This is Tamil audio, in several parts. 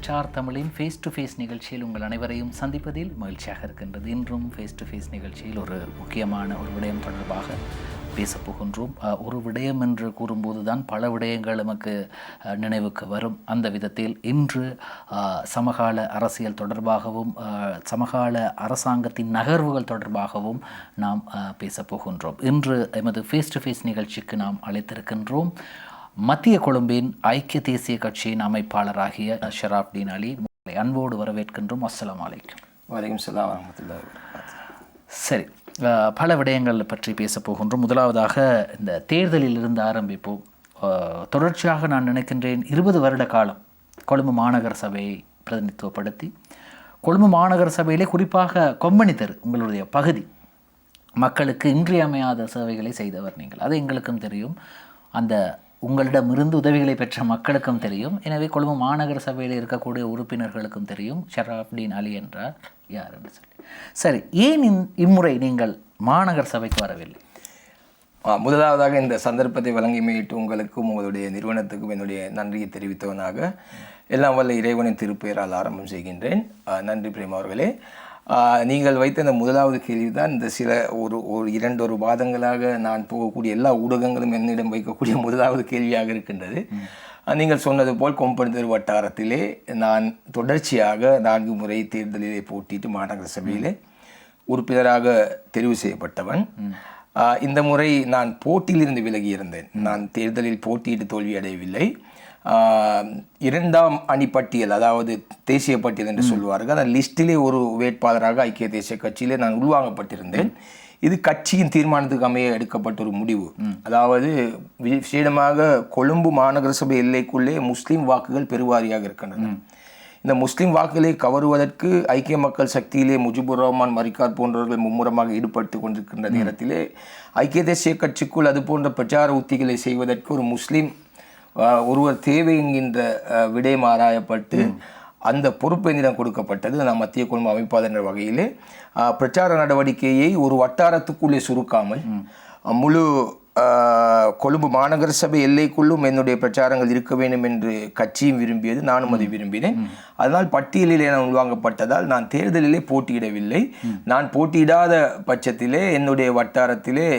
ஸ்டார் தமிழின் ஃபேஸ் டு ஃபேஸ் நிகழ்ச்சியில் உங்கள் அனைவரையும் சந்திப்பதில் மகிழ்ச்சியாக இருக்கின்றது. இன்றும் ஃபேஸ் டு ஃபேஸ் நிகழ்ச்சியில் ஒரு முக்கியமான ஒரு விடயம் தொடர்பாக பேசப்போகின்றோம். ஒரு விடயம் என்று கூறும்போது தான் பல விடயங்கள் நமக்கு நினைவுக்கு வரும். அந்த விதத்தில் இன்று சமகால அரசியல் தொடர்பாகவும் சமகால அரசாங்கத்தின் நகர்வுகள் தொடர்பாகவும் நாம் பேசப்போகின்றோம். இன்று எமது ஃபேஸ் டு ஃபேஸ் நிகழ்ச்சிக்கு நாம் அழைத்திருக்கின்றோம் மத்திய கொழும்பின் ஐக்கிய தேசிய கட்சியின் அமைப்பாளராகிய ஷராஃப்தீன் அலி. அன்போடு வரவேற்கின்றோம். அஸ்ஸலாமு அலைக்கும். வலைக்கும் ஸலாம் வரஹ்மத்துல்லாஹி. சரி, பல விடயங்கள் பற்றி பேச போகின்றோம். முதலாவதாக இந்த தேர்தலில் இருந்து ஆரம்பிப்போம். தொடர்ச்சியாக நான் நினைக்கின்றேன் 20 வருட காலம் கொழும்பு மாநகர சபையை பிரதிநிதித்துவப்படுத்தி கொழும்பு மாநகர சபையிலே குறிப்பாக கொம்பனி தெரு உங்களுடைய பகுதி மக்களுக்கு இன்றியமையாத சேவைகளை செய்தவர் நீங்கள். அது எங்களுக்கும் தெரியும், அந்த உங்களிடமிருந்து உதவிகளை பெற்ற மக்களுக்கும் தெரியும். எனவே கொழும்பு மாநகர சபையில் இருக்கக்கூடிய உறுப்பினர்களுக்கும் தெரியும் ஷராஃப்தீன் அலி என்றார் யார் என்று சொல்லி. சரி, ஏன் இம்முறை நீங்கள் மாநகர சபைக்கு வரவில்லை? முதலாவதாக இந்த சந்தர்ப்பத்தை வழங்கிமையிட்டு உங்களுக்கும் உங்களுடைய நிறுவனத்துக்கும் என்னுடைய நன்றியை தெரிவித்தவனாக எல்லாம் வல்ல இறைவனின் திருப்பெயரால் ஆரம்பம் செய்கின்றேன். நன்றி பிரேம் அவர்களே. நீங்கள் வைத்த இந்த முதலாவது கேள்வி தான் இந்த சில ஒரு 2 வாதங்களாக நான் போகக்கூடிய எல்லா ஊடகங்களும் என்னிடம் வைக்கக்கூடிய முதலாவது கேள்வியாக இருக்கின்றது. நீங்கள் சொன்னது போல் கொம்பனி தெரு வட்டாரத்திலே நான் தொடர்ச்சியாக 4 முறை தேர்தலிலே போட்டிட்டு மாநகர சபையிலே உறுப்பினராக தெரிவு செய்யப்பட்டவன். இந்த முறை நான் போட்டியிலிருந்து விலகி இருந்தேன். நான் தேர்தலில் போட்டியிட்டு தோல்வி அடையவில்லை. 2ஆம் அணி பட்டியல், அதாவது தேசிய பட்டியல் என்று சொல்வார்கள், அந்த லிஸ்டிலே ஒரு வேட்பாளராக ஐக்கிய தேசிய கட்சியிலே நான் உள்வாங்கப்பட்டிருந்தேன். இது கட்சியின் தீர்மானத்துக்கு அமைய எடுக்கப்பட்ட ஒரு முடிவு. அதாவது விசேடமாக கொழும்பு மாநகர சபை எல்லைக்குள்ளே முஸ்லீம் வாக்குகள் பெருவாரியாக இருக்கின்றன. இந்த முஸ்லீம் வாக்குகளை கவருவதற்கு ஐக்கிய மக்கள் சக்தியிலே முஜிபுர் ரஹ்மான் மரிக்கார் போன்றவர்கள் மும்முரமாக ஈடுபட்டு கொண்டிருக்கின்ற நேரத்திலே ஐக்கிய தேசிய கட்சிக்குள் அது போன்ற பிரச்சார உத்திகளை செய்வதற்கு ஒரு முஸ்லீம் ஒருவர் தேவை என்கின்ற விடயம் ஆராயப்பட்டு அந்த பொறுப்பு என்னிடம் கொடுக்கப்பட்டது. நான் மத்திய கொழும்பு அமைப்பாளர் என்ற வகையிலே பிரச்சார நடவடிக்கையை ஒரு வட்டாரத்துக்குள்ளே சுருக்காமல் முழு கொழும்பு மாநகர சபை எல்லைக்குள்ளும் என்னுடைய பிரச்சாரங்கள் இருக்க வேண்டும் என்று கட்சியும் விரும்பியது, நானும் அதை விரும்பினேன். அதனால் பட்டியலிலே நான் உள்வாங்கப்பட்டதால் நான் தேர்தலிலே போட்டியிடவில்லை. நான் போட்டியிடாத பட்சத்திலே என்னுடைய வட்டாரத்திலே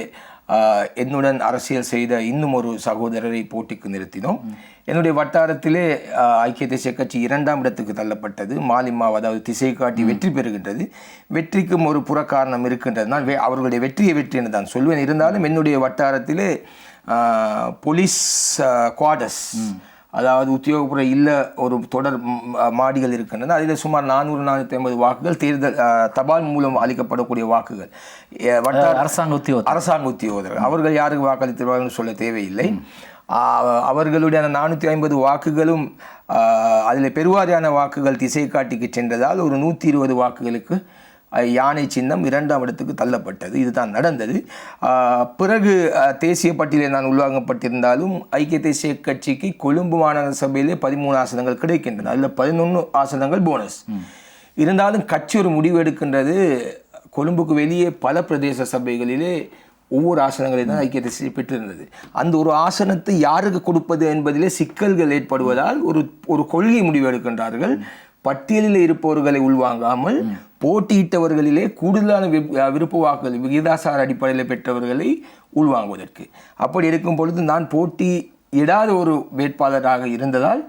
என்னுடன் அரசியல் செய்த இன்னும் ஒரு சகோதரரை போட்டிக்கு நிறுத்தினோம். என்னுடைய வட்டாரத்திலே ஐக்கிய தேசிய கட்சி 2ஆம் இடத்துக்கு தள்ளப்பட்டது. மாலிமா, அதாவது திசை காட்டி வெற்றி பெறுகின்றது. வெற்றிக்கும் ஒரு புறக்காரணம் இருக்கின்றது. நான் அவர்களுடைய வெற்றி என்று தான் சொல்வேன். இருந்தாலும் என்னுடைய வட்டாரத்திலே போலீஸ் குவார்டர்ஸ், அதாவது உத்தியோகபூர்வ இல்ல ஒரு தொடர் மாடிகள் இருக்கின்றன. அதில் சுமார் 400-450 வாக்குகள் தேர்தல் தபால் மூலம் அளிக்கப்படக்கூடிய வாக்குகள். அரசாங்க உத்தியோகர்கள் அவர்கள் யாருக்கு வாக்களித்திருவார்கள் சொல்ல தேவையில்லை. அவர்களுடைய 450 வாக்குகளும் அதில் பெருவாரியான வாக்குகள் திசை காட்டிக்கு சென்றதால் ஒரு 120 வாக்குகளுக்கு யானை சின்னம் 2ஆம் இடத்துக்கு தள்ளப்பட்டது. இதுதான் நடந்தது. பிறகு தேசிய பட்டியலில் நான் உள்வாங்கப்பட்டிருந்தாலும் ஐக்கிய தேசிய கட்சிக்கு கொழும்பு மாநகர சபையிலே 13 ஆசனங்கள் கிடைக்கின்றன. அதில் 11 ஆசனங்கள் போனஸ். இருந்தாலும் கட்சி ஒரு முடிவு எடுக்கின்றது. கொழும்புக்கு வெளியே பல பிரதேச சபைகளிலே ஒவ்வொரு ஆசனங்களையும் தான் ஐக்கிய தேசிய பெற்றிருந்தது. அந்த ஒரு ஆசனத்தை யாருக்கு கொடுப்பது என்பதிலே சிக்கல்கள் ஏற்படுவதால் ஒரு கொள்கை முடிவு எடுக்கின்றார்கள். பட்டியலில் இருப்பவர்களை உள்வாங்காமல் போட்டியிட்டவர்களிலே கூடுதலான விருப்ப வாக்குகள் விகிதாசார அடிப்படையில் பெற்றவர்களை உள்வாங்குவதற்கு. அப்படி இருக்கும் பொழுது நான் போட்டியிடாத ஒரு வேட்பாளராக இருந்ததால்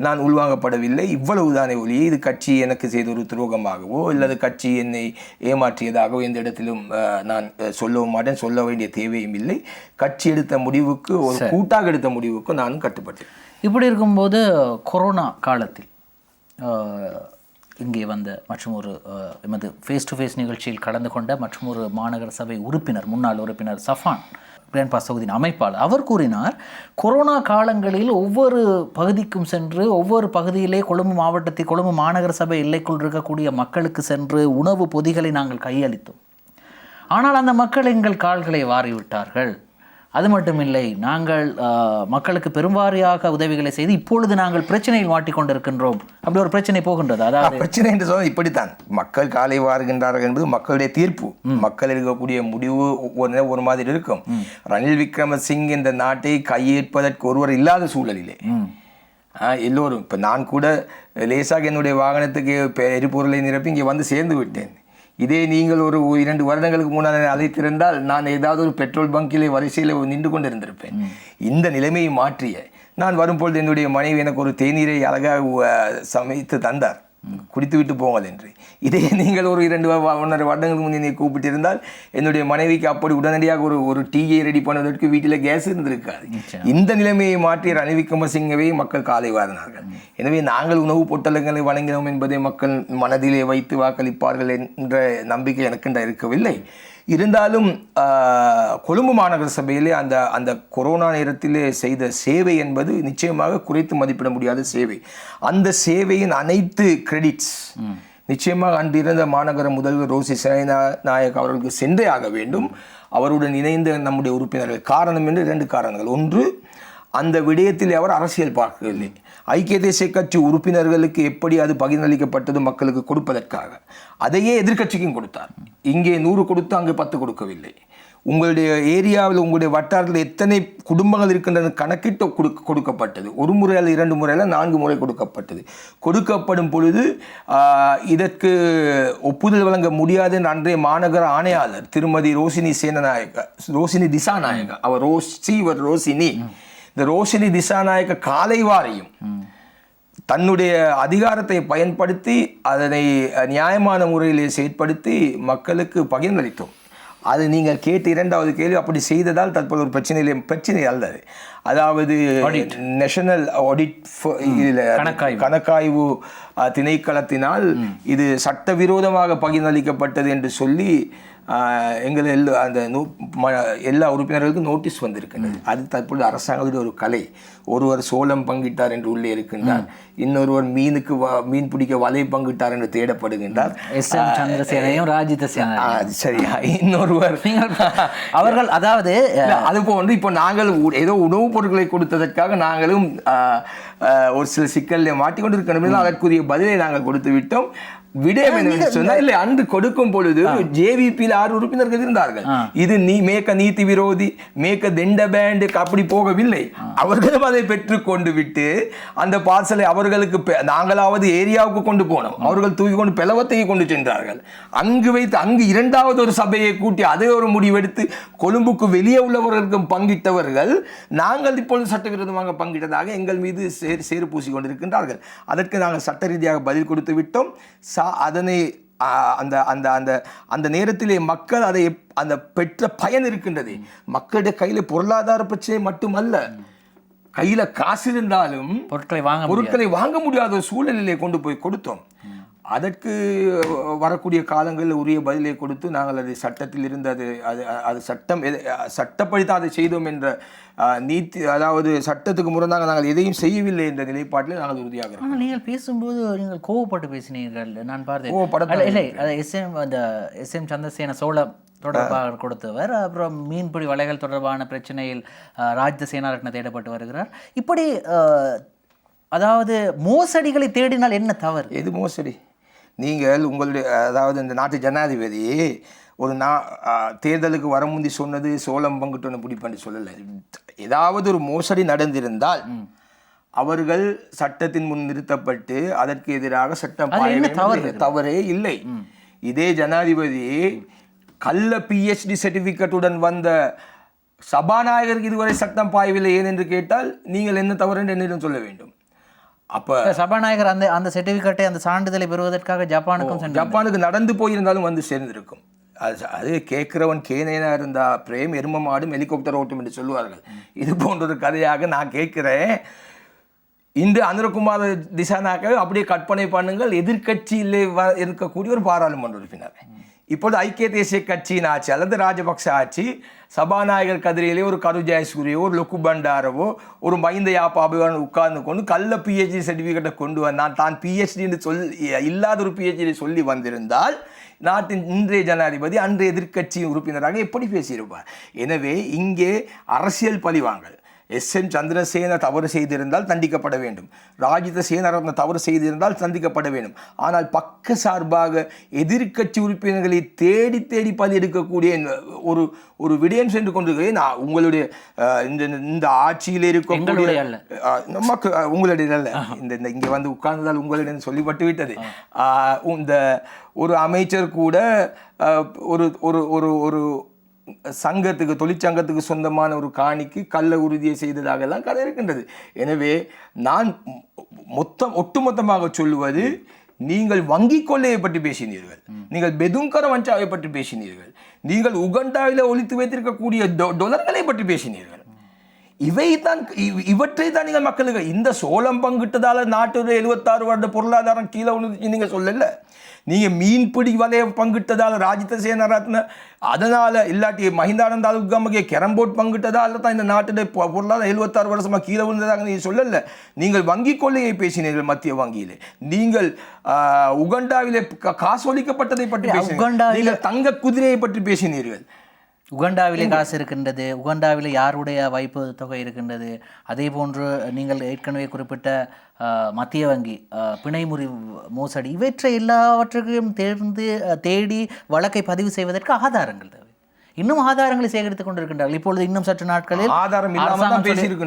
நான் உள்வாங்கப்படவில்லை. இவ்வளவுதானே ஒழிய இது கட்சி எனக்கு செய்த ஒரு துரோகமாகவோ அல்லது கட்சி என்னை ஏமாற்றியதாகவோ எந்த இடத்திலும் நான் சொல்லவும் மாட்டேன், சொல்ல வேண்டிய தேவையும் இல்லை. கட்சி எடுத்த முடிவுக்கு, ஒரு கூட்டாக எடுத்த முடிவுக்கு நானும் கட்டுப்பட்டேன். இப்படி இருக்கும்போது கொரோனா காலத்தில் இங்கே வந்த மற்றும் ஒரு எமது ஃபேஸ் டு ஃபேஸ் நிகழ்ச்சியில் கலந்து கொண்ட மற்றும் ஒரு மாநகர சபை உறுப்பினர், முன்னாள் உறுப்பினர் சஃபான் கிராண்ட் பாஸ் தொகுதியின் அமைப்பாளர், அவர் கூறினார், கொரோனா காலங்களில் ஒவ்வொரு பகுதிக்கும் சென்று ஒவ்வொரு பகுதியிலே கொழும்பு மாவட்டத்தில் கொழும்பு மாநகர சபை எல்லைக்குள் இருக்கக்கூடிய மக்களுக்கு சென்று உணவு பொதிகளை நாங்கள் கையளித்தோம். ஆனால் அந்த மக்கள் எங்கள் கால்களை வாரிவிட்டார்கள். அது மட்டுமில்லை, நாங்கள் மக்களுக்கு பெரும்வாரியாக உதவிகளை செய்து இப்பொழுது நாங்கள் பிரச்சனையில் மாட்டிக்கொண்டிருக்கின்றோம். அப்படி ஒரு பிரச்சனை போகின்றது. அதாவது பிரச்சனை என்று சொல்ல இப்படித்தான், மக்கள் காலை வாருகின்றார்கள் என்பது மக்களுடைய தீர்ப்பு. மக்கள் இருக்கக்கூடிய முடிவு ஒரு மாதிரி இருக்கும். ரணில் விக்ரமசிங்க இந்த நாட்டை கையேற்பதற்கு ஒருவர் இல்லாத சூழலிலே எல்லோரும் இப்போ நான் கூட லேசாக என்னுடைய வாகனத்துக்கு எரிபொருளை நிரப்பி இங்கே வந்து சேர்ந்து விட்டேன். இதே நீங்கள் ஒரு 2 வருடங்களுக்கு முன்னால் அழைத்திருந்தால் நான் ஏதாவது ஒரு பெட்ரோல் பங்கிலே வரிசையில் நின்று கொண்டு இருந்திருப்பேன். இந்த நிலைமையை மாற்றிய நான் வரும்பொழுது என்னுடைய மனைவி எனக்கு ஒரு தேநீரை அழகாக சமைத்து தந்தார், குடித்து விட்டு போங்கள் என்று. இதே நீங்கள் ஒரு 1.5 வருடங்களுக்கு முன்னே கூப்பிட்டிருந்தால் என்னுடைய மனைவிக்கு அப்படி உடனடியாக ஒரு டீயை ரெடி பண்ணுவதற்கு வீட்டில் கேஸ் இருந்திருக்காது. இந்த நிலைமையை மாற்றி ரணில் விக்ரமசிங்கவை மக்கள் காலை வாரினார்கள். எனவே நாங்கள் உணவு பொட்டலங்களை வழங்கினோம் என்பதை மக்கள் மனதிலே வைத்து வாக்களிப்பார்கள் என்ற நம்பிக்கை எனக்கு இருக்கவில்லை. இருந்தாலும் கொழும்பு மாநகர சபையிலே அந்த கொரோனா நேரத்திலே செய்த சேவை என்பது நிச்சயமாக குறைத்து மதிப்பிட முடியாத சேவை. அந்த சேவையின் அனைத்து கிரெடிட்ஸ் நிச்சயமாக அன்றிருந்த மாநகர முதல்வர் ரோசி சேனாநாயக் அவர்களுக்கு சென்றே ஆக வேண்டும். அவருடன் இணைந்த நம்முடைய உறுப்பினர்கள். காரணம் என்று 2 காரணங்கள். ஒன்று, அந்த விடயத்தில் அவர் அரசியல் பார்க்கவில்லை. ஐக்கிய தேசிய கட்சி உறுப்பினர்களுக்கு எப்படி அது பகிர்ந்தளிக்கப்பட்டது மக்களுக்கு கொடுப்பதற்காக அதையே எதிர்க்கட்சிக்கும் கொடுத்தார். இங்கே 100 கொடுத்து அங்கே 10 கொடுக்கவில்லை. உங்களுடைய ஏரியாவில் உங்களுடைய வட்டாரத்தில் எத்தனை குடும்பங்கள் இருக்கின்றது கணக்கிட்டு கொடுக்கப்பட்டது. 1 முறை அல்ல 2 முறை அல்ல 4 முறை கொடுக்கப்பட்டது. கொடுக்கப்படும் பொழுது இதற்கு ஒப்புதல் வழங்க முடியாது என்று அன்றைய மாநகர ஆணையாளர் திருமதி ரோசினி திசாநாயகா, அவர் ரோசினி, இந்த ரோஷினி திசாநாயக்க காலைவாரியும் தன்னுடைய அதிகாரத்தை பயன்படுத்தி அதனை நியாயமான முறையிலே செயற்படுத்தி மக்களுக்கு பகிர்ந்தளித்தோம். அது நீங்கள் கேட்ட 2வது கேள்வி. அப்படி செய்ததால் தற்போது ஒரு பிரச்சனை அல்லது, அதாவது நேஷனல் ஆடிட் கணக்காய்வு திணைக்களத்தினால் இது சட்டவிரோதமாக பகிர்ந்தளிக்கப்பட்டது என்று சொல்லி எங்கள் எல்லா உறுப்பினர்களுக்கும் நோட்டீஸ் வந்திருக்கின்றது. அது தற்பொழுது அரசாங்கத்துடைய ஒரு கலை. ஒருவர் சோளம் பங்கிட்டார் என்று உள்ளே இருக்கின்றார், இன்னொருவர் மீன் பிடிக்க வலை பங்கிட்டார் என்று தேடப்படுகின்றார். சந்திரசேனையும் ராஜித சேனை சரியா, இன்னொருவர் அவர்கள் அதாவது அது போன்று இப்போ நாங்கள் ஏதோ உணவுப் பொருட்களை கொடுத்ததற்காக நாங்களும் ஒரு சில சிக்கலில் மாட்டிக்கொண்டிருக்கணும். அதற்குரிய பதிலை நாங்கள் கொடுத்து விட்டோம். விடயம் என்ன சொன்னா, இல்லை அன்று கொடுக்கும் பொழுது ஜேவிபியில் 6 உறுப்பினர்கள் இருந்தார்கள். இது மேக்க நீதி விரோதி, மேக்க தெண்ட பேண்டு அப்படி போகவில்லை. அவர்களும் அதை பெற்றுக் கொண்டு விட்டு அந்த பார்சலை அவர்களுக்கு நாங்களாவது ஏரியாவுக்கு கொண்டு போனோம். அவர்கள் தூக்கி கொண்டு பெலவத்தையை கொண்டு சென்றார்கள். அங்கு வைத்து அங்கு 2வது ஒரு சபையை கூட்டி அதே ஒரு முடிவெடுத்து கொழும்புக்கு வெளியே உள்ளவர்களுக்கும் பங்கிட்டவர்கள் நாங்கள் இப்பொழுது சட்டவிரோதமாக பங்கிட்டதாக எங்கள் மீது சேறு பூசி கொண்டிருக்கின்றார்கள். அதற்கு நாங்கள் சட்ட ரீதியாக பதில் கொடுத்து விட்டோம். அதனை அந்த அந்த அந்த அந்த நேரத்திலே மக்கள் அதை அந்த பெற்ற பயன் இருக்கின்றது. மக்களுடைய கையில் பொருளாதார பிரச்சனை மட்டுமல்ல, கையில் காசு இருந்தாலும் பொருட்களை வாங்க முடியாத ஒரு சூழ்நிலையிலே கொண்டு போய் கொடுத்தோம். அதற்கு வரக்கூடிய காலங்களில் உரிய பதிலை கொடுத்து நாங்கள் அதை சட்டத்தில் இருந்து அது சட்டப்படி தான் அதை செய்தோம் என்ற நீதி, அதாவது சட்டத்துக்கு முரணாக நாங்கள் எதையும் செய்யவில்லை என்ற நிலைப்பாட்டில் நாங்கள் உறுதியாக இருக்கோம். ஆனால் நீங்கள் பேசும்போது நீங்கள் கோவப்பட்டு பேசினீர்கள். நான் பார்த்தேன். இல்லை, எஸ்எம் சந்திரசேன சோழம் தொடர்பாக கொடுத்தவர். அப்புறம் மீன்பிடி வலைகள் தொடர்பான பிரச்சனையில் ராஜ்ய சேனாரட்ன தேடப்பட்டு வருகிறார். இப்படி அதாவது மோசடிகளை தேடினால் என்ன தவறு? எது மோசடி? நீங்கள் உங்களுடைய அதாவது இந்த நாட்டு ஜனாதிபதி ஒரு தேர்தலுக்கு வர முந்தி சொன்னது சோளம் பங்கிட்டு பிடிப்பேன்னு சொல்லலை. ஏதாவது ஒரு மோசடி நடந்திருந்தால் அவர்கள் சட்டத்தின் முன் நிறுத்தப்பட்டு அதற்கு எதிராக சட்டம் தவறே இல்லை. இதே ஜனாதிபதி கள்ள PhD சர்டிபிகேட்டுடன் வந்த சபாநாயகருக்கு இதுவரை சட்டம் பாயவில்லை ஏன் என்று கேட்டால் நீங்கள் என்ன தவறு என்று என்னிடம் சொல்ல வேண்டும். அப்போ சபாநாயகர் அந்த சர்டிஃபிகேட்டை அந்த சான்றிதழை பெறுவதற்காக ஜப்பானுக்கு நடந்து போயிருந்தாலும் வந்து சேர்ந்திருக்கும். அது கேட்கிறவன் கேனேனா இருந்தா பிரேம் எரும மாடும் ஹெலிகாப்டர் ஓட்டும் என்று சொல்லுவார்கள். இது போன்ற ஒரு கதையாக நான் கேட்கிறேன். இன்று அனுரகுமார் திசாநாயக்க அப்படியே கற்பனை பண்ணுங்கள், எதிர்கட்சியில் இருக்கக்கூடிய ஒரு பாராளுமன்ற உறுப்பினர். இப்போது ஐக்கிய தேசிய கட்சியின் ஆட்சி அல்லது ராஜபக்ச ஆட்சி, சபாநாயகர் கதிரையிலே ஒரு கரு ஜெயசூரியோ ஒரு லொக்கு பண்டாரவோ ஒரு மஹிந்த யாப்பாபுவான் உட்கார்ந்து கொண்டு கள்ள PhD சர்டிஃபிகேட்டை கொண்டு வந்தான். தான் PhD இல்லாத ஒரு PhD சொல்லி வந்திருந்தால் நாட்டின் இன்றைய ஜனாதிபதி அன்றைய எதிர்க்கட்சி உறுப்பினராக எப்படி பேசியிருப்பார்? எனவே இங்கே அரசியல் பழிவாங்கல், SM சந்திரசேன தவறு செய்திருந்தால் தண்டிக்கப்பட வேண்டும், ராஜித சேனாரத்ன தவறு செய்திருந்தால் தண்டிக்கப்பட வேண்டும். ஆனால் பக்க சார்பாக எதிர்க்கட்சி உறுப்பினர்களை தேடி தேடி பலி எடுக்கக்கூடிய ஒரு விடயம் சென்று கொண்டிருக்கிறேன். உங்களுடைய இந்த ஆட்சியில் இருக்கக்கூடிய உங்களுடைய அல்ல, இந்த இங்கே வந்து உட்கார்ந்ததால் உங்களுடைய சொல்லிப்பட்டு விட்டது. இந்த ஒரு அமைச்சர் கூட ஒரு ஒரு ஒரு சங்கத்துக்கு தொழிற்சங்கத்துக்கு சொந்தமான ஒரு காணிக்கு கள்ள உறுதியை செய்ததாகலாம் கதை இருக்கின்றது. எனவே நான் ஒட்டுமொத்தமாக சொல்லுவது, நீங்கள் வங்கி கொள்ளையை பற்றி பேசினீர்கள், நீங்கள் பெதுங்கர வஞ்சாவை பற்றி பேசினீர்கள், நீங்கள் உகண்டாவில் ஒழித்து வைத்திருக்கக்கூடிய டொலர்களை பற்றி பேசினீர்கள். இவற்றை தான் நீங்கள் மக்களுக்கு இந்த சோளம் பங்கிட்டதால நாட்டோட 76 வருட பொருளாதாரம் கீழே விழுந்துச்சு நீங்க சொல்லல. நீங்க மீன்பிடி வலையை பங்கிட்டதால ராஜித சேனாரத்ன, அதனால இல்லாட்டி மஹிந்தானந்த அலுகமகே கேரம்போர்ட் பங்கிட்டதால தான் இந்த நாட்டுடைய பொருளாதாரம் 76 வருஷமா கீழே விழுந்ததாக நீங்க சொல்லல. நீங்கள் வங்கி கொள்ளையை பேசினீர்கள் மத்திய வங்கியிலே, நீங்கள் உகண்டாவிலே காசொலிக்கப்பட்டதை பற்றி பேசினீர்கள், நீங்கள் தங்க குதிரையை பற்றி பேசினீர்கள். உகண்டாவிலே காசு இருக்கின்றது, உகண்டாவில் யாருடைய வைப்பு தொகை இருக்கின்றது. அதே போன்று நீங்கள் ஏற்கனவே குறிப்பிட்ட மத்திய வங்கி பிணைமுறி மோசடி, இவற்றை எல்லாவற்றுக்கும் தேடி வழக்கை பதிவு செய்வதற்கு ஆதாரங்கள் தேவை. இன்னும் ஆதாரங்களை சேகரித்துக் கொண்டிருக்கின்றார்கள். இப்பொழுது இன்னும் சற்று நாட்களில்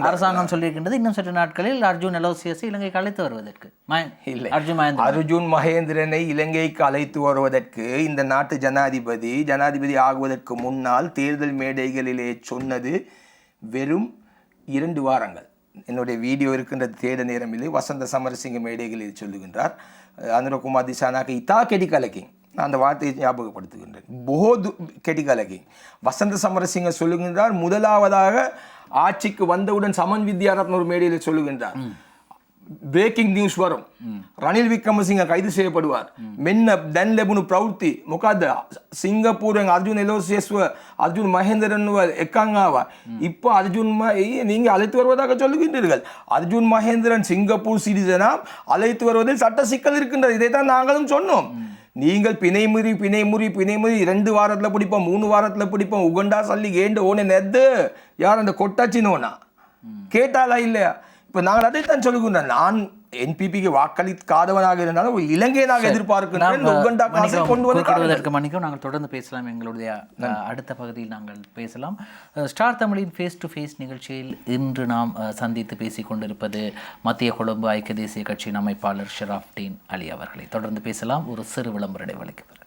அரசாங்கம் சொல்லியிருக்கின்றது, இன்னும் சற்று நாட்களில் அர்ஜுன் அலோசியஸை இலங்கைக்கு அழைத்து வருவதற்கு. அர்ஜுன் மகேந்திரனை இலங்கைக்கு அழைத்து வருவதற்கு இந்த நாட்டு ஜனாதிபதி ஆகுவதற்கு முன்னால் தேர்தல் மேடைகளிலே சொன்னது வெறும் 2 வாரங்கள். என்னுடைய வீடியோ இருக்கின்ற தேட நேரமில்லை. வசந்த சமரசிங்க மேடைகளில் சொல்லுகின்றார், அனுரகுமார் திசானாக்கு இதா கெடி கலக்கிங், நான் அந்த வார்த்தையை ஞாபகப்படுத்துகின்றேன். போது கெட்டிகலகி வசந்த சமரசிங்க சொல்லுகின்றார், முதலாவதாக ஆட்சிக்கு வந்தவுடன் சமன் வித்யாரத்ன ஒரு மேடையில் சொல்லுகின்றார், பிரேக்கிங் நியூஸ் வரும், ரணில் விக்ரமசிங்க கைது செய்யப்படுவார், மென்ன දැන් ලැබුණු ප්‍රවෘත්ති මොකද්ද, சிங்கப்பூர் அர்ஜுன் எலோசியஸ்ව அர்ஜுன் மகேந்திரன் එකන් ආවා. இப்போ அர்ஜுன் நீங்க அழைத்து வருவதாக சொல்லுகின்றீர்கள். அர்ஜுன் மகேந்திரன் சிங்கப்பூர் சிட்டிசனா அழைத்து வருவதில் சட்ட சிக்கல் இருக்கின்றது. இதைத்தான் நாங்களும் சொன்னோம். நீங்கள் பிணைமுறி 2 வாரத்தில் பிடிப்போம், 3 வாரத்தில் பிடிப்போம், உகண்டா சல்லி ஏண்டு ஓனே நெத்து யார் அந்த கொட்டாச்சினோனா கேட்டாலா இல்லையா? இப்போ நாங்கள் அதைத்தான் சொல்லுகின்றோம். நான் என்பிபிக்கு வாக்களிக்காதவனாக இருந்தாலும் ஒரு இலங்கையனாக எதிர்பார்க்கின்றேன். உகண்டா காசை கொண்டு வருவதற்கு மன்னிக்கும், நாங்கள் தொடர்ந்து பேசலாம். எங்களுடைய அடுத்த பகுதியில் நாங்கள் பேசலாம். ஸ்டார் தமிழின் ஃபேஸ் டு ஃபேஸ் நிகழ்ச்சியில் இன்று நாம் சந்தித்து பேசிக் கொண்டிருப்பது மத்திய கொழும்பு ஐக்கிய தேசிய கட்சியின் அமைப்பாளர் ஷராஃப்டீன் அலி அவர்களை. தொடர்ந்து பேசலாம் ஒரு சிறு விளம்பர இடைவெளிக்கு பிறகு.